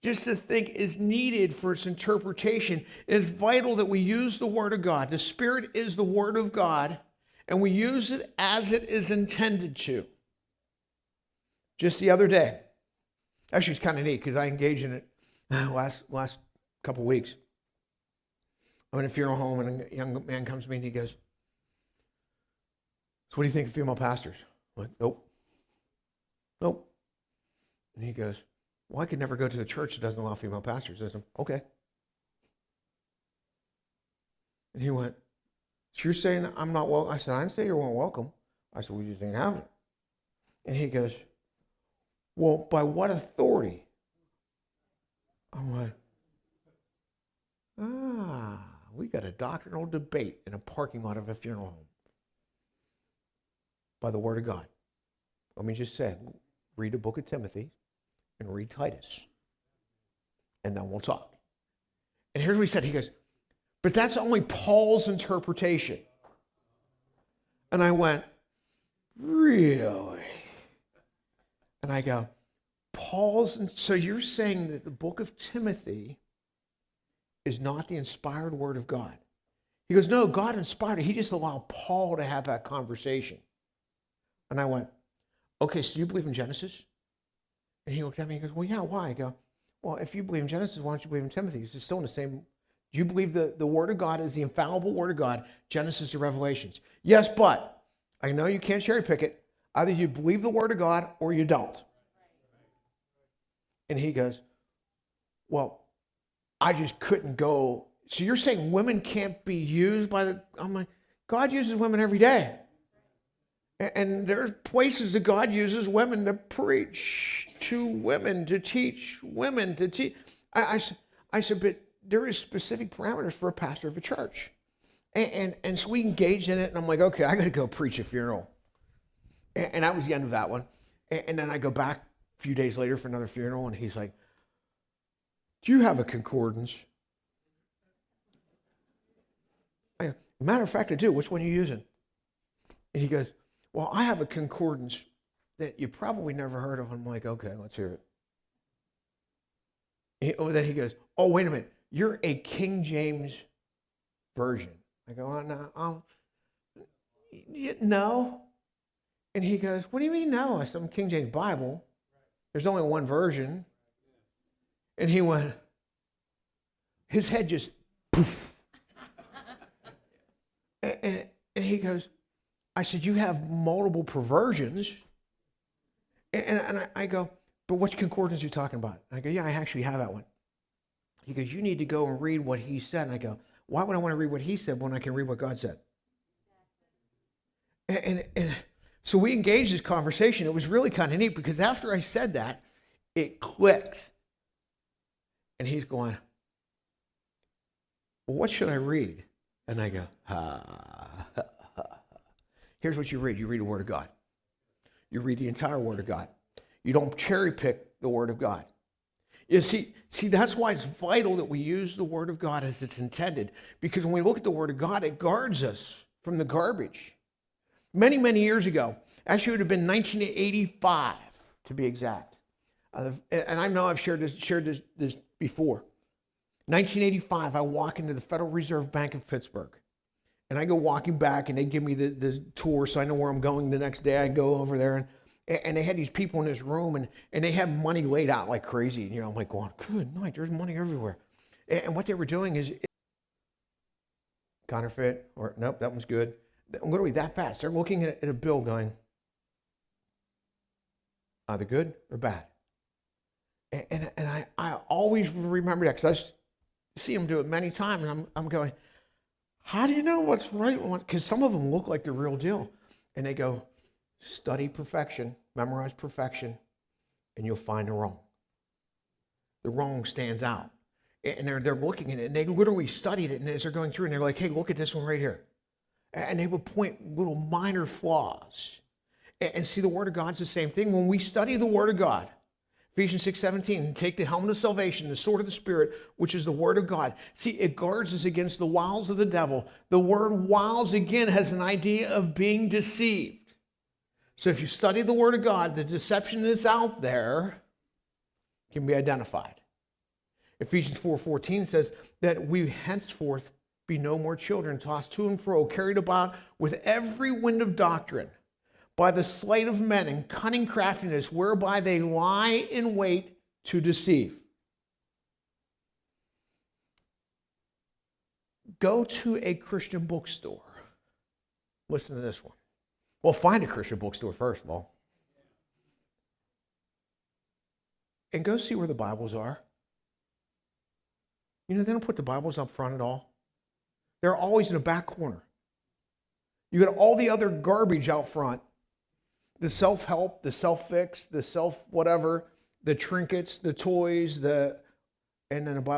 just to think is needed for its interpretation. It's vital that we use the Word of God. The Spirit is the Word of God, and we use it as it is intended to. Just the other day, actually it's kind of neat because I engaged in it last couple weeks. I'm in a funeral home and a young man comes to me and he goes, "So what do you think of female pastors?" I'm like, "Nope. And he goes, "Well, I could never go to a church that doesn't allow female pastors." I said, "Okay." And he went, "So you're saying I'm not welcome?" I said, "I didn't say you weren't welcome. I said, we just ain't having it." And he goes, "Well, by what authority?" I'm like, we got a doctrinal debate in a parking lot of a funeral home. By the Word of God. Let me just say, read the book of Timothy and read Titus. And then we'll talk. And here's what he said. He goes, "But that's only Paul's interpretation." And I went, "Really?" And I go, so you're saying that the book of Timothy is not the inspired Word of God? He goes, "No, God inspired it. He just allowed Paul to have that conversation." And I went, "Okay, so you believe in Genesis?" And he looked at me and he goes, "Well, yeah, why?" I go, "Well, if you believe in Genesis, why don't you believe in Timothy? It's still in the same. Do you believe the Word of God is the infallible Word of God, Genesis to Revelations?" "Yes, but I know you can't cherry pick it. Either you believe the Word of God or you don't." And he goes, "Well, I just couldn't go." "So you're saying women can't be used by the..." I'm like, God uses women every day. And there's places that God uses women to preach to women, to teach women, to teach. I said, but there is specific parameters for a pastor of a church. And so we engaged in it, and I'm like, okay, I got to go preach a funeral. And that was the end of that one. And then I go back a few days later for another funeral, and he's like, "Do you have a concordance?" "Matter of fact, I do. Which one are you using?" And he goes, "Well, I have a concordance that you probably never heard of." I'm like, "Okay, let's hear it." Then he goes, "Oh, wait a minute. You're a King James version." I go, "Oh, no." And he goes, "What do you mean no?" I said, "I'm King James Bible. There's only one version." And he went, his head just poof. And he goes, I said, "You have multiple perversions." And I go, "But which concordance are you talking about?" I go, "Yeah, I actually have that one." He goes, "You need to go and read what he said." And I go, "Why would I want to read what he said when I can read what God said?" And so we engaged this conversation. It was really kind of neat because after I said that, it clicked. And he's going, "Well, what should I read?" And I go, Here's what you read. You read the Word of God. You read the entire Word of God. You don't cherry pick the Word of God. You see, that's why it's vital that we use the Word of God as it's intended. Because when we look at the Word of God, it guards us from the garbage. Many, many years ago, actually it would have been 1985 to be exact. And I know I've shared this before. 1985, I walk into the Federal Reserve Bank of Pittsburgh. And I go walking back, and they give me the tour so I know where I'm going the next day. I go over there, and they had these people in this room, and they had money laid out like crazy. And, I'm like going, good night, there's money everywhere. And what they were doing is counterfeit, or nope, that one's good. Literally that fast. They're looking at a bill going, either good or bad. And I always remember that because I see them do it many times, and I'm going, how do you know what's right? Because some of them look like the real deal. And they go, study perfection, memorize perfection, and you'll find the wrong. The wrong stands out. And they're looking at it, and they literally studied it, and as they're going through, and they're like, hey, look at this one right here. And they would point little minor flaws. And see, the Word of God's the same thing. When we study the Word of God, Ephesians 6:17, take the helmet of salvation, the sword of the Spirit, which is the Word of God. See, it guards us against the wiles of the devil. The word wiles, again, has an idea of being deceived. So if you study the Word of God, the deception that's out there can be identified. Ephesians 4:14 says that we henceforth be no more children, tossed to and fro, carried about with every wind of doctrine, by the sleight of men and cunning craftiness, whereby they lie in wait to deceive. Go to a Christian bookstore. Listen to this one. Well, find a Christian bookstore first of all. And go see where the Bibles are. You know, they don't put the Bibles up front at all. They're always in the back corner. You got all the other garbage out front. The self-help, the self-fix, the self-whatever, the trinkets, the toys, and then the Bible.